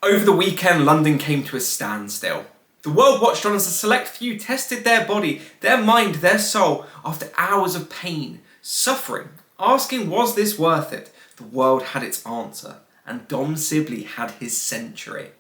Over the weekend, London came to a standstill. The world watched on as a select few tested their body, their mind, their soul, after hours of pain, suffering, asking was this worth it? The world had its answer, and Dom Sibley had his century.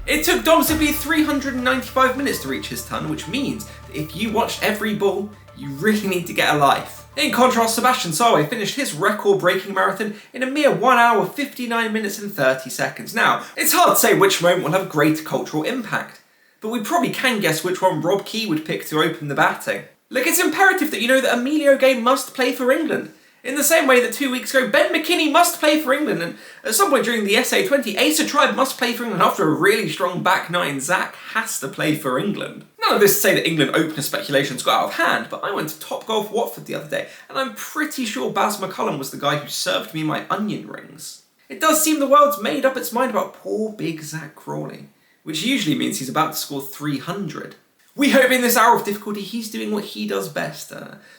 It took Dom Sibley 395 minutes to reach his ton, which means that if you watched every ball, you really need to get a life. In contrast, Sebastian Sawe finished his record-breaking marathon in a mere 1 hour, 59 minutes and 30 seconds. Now, it's hard to say which moment will have greater cultural impact, but we probably can guess which one Rob Key would pick to open the batting. Look, it's imperative that you know that Emilio Gay must play for England. In the same way that 2 weeks ago, Ben McKinney must play for England, and at some point during the SA20, Asa Tribe must play for England after a really strong back nine. Zach has to play for England. None of this to say that England opener speculations got out of hand, but I went to Topgolf Watford the other day, and I'm pretty sure Baz McCullum was the guy who served me my onion rings. It does seem the world's made up its mind about poor big Zach Crawley, which usually means he's about to score 300. We hope in this hour of difficulty he's doing what he does best,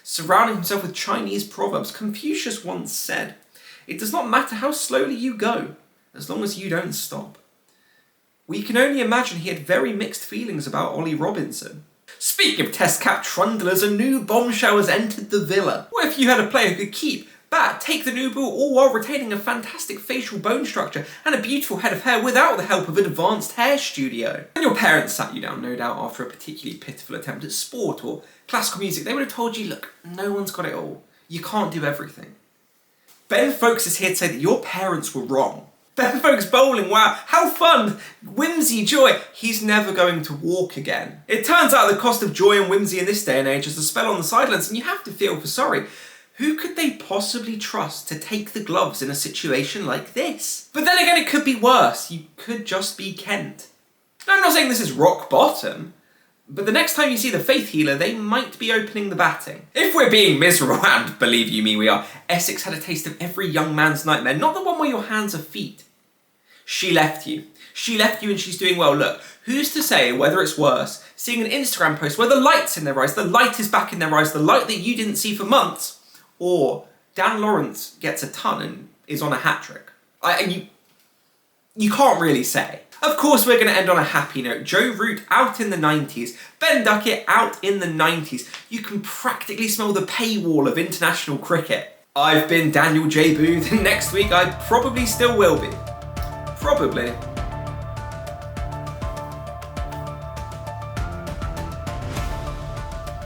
surrounding himself with Chinese proverbs. Confucius once said, "It does not matter how slowly you go, as long as you don't stop." We can only imagine he had very mixed feelings about Ollie Robinson. Speaking of test cap trundlers, a new bombshell has entered the villa. What if you had a player who could keep, bat, take the new ball, all while retaining a fantastic facial bone structure and a beautiful head of hair without the help of an advanced hair studio? When your parents sat you down, no doubt after a particularly pitiful attempt at sport or classical music, they would have told you, look, no one's got it all. You can't do everything. Ben Foakes is here to say that your parents were wrong. Ben Foakes bowling, wow, how fun! Whimsy, joy. He's never going to walk again. It turns out the cost of joy and whimsy in this day and age is a spell on the sidelines, and you have to feel for sorry. Who could they possibly trust to take the gloves in a situation like this? But then again, it could be worse. You could just be Kent. Now, I'm not saying this is rock bottom, but the next time you see the Faith Healer, they might be opening the batting. If we're being miserable, and believe you me we are, Essex had a taste of every young man's nightmare, not the one where your hands are feet. She left you. She left you and she's doing well. Look, who's to say whether it's worse, seeing an Instagram post where the light's in their eyes, the light is back in their eyes, the light that you didn't see for months, or Dan Lawrence gets a ton and is on a hat-trick. You can't really say. Of course we're going to end on a happy note. Joe Root out in the 90s. Ben Duckett out in the 90s. You can practically smell the paywall of international cricket. I've been Daniel J. Booth, and next week I probably still will be. Probably.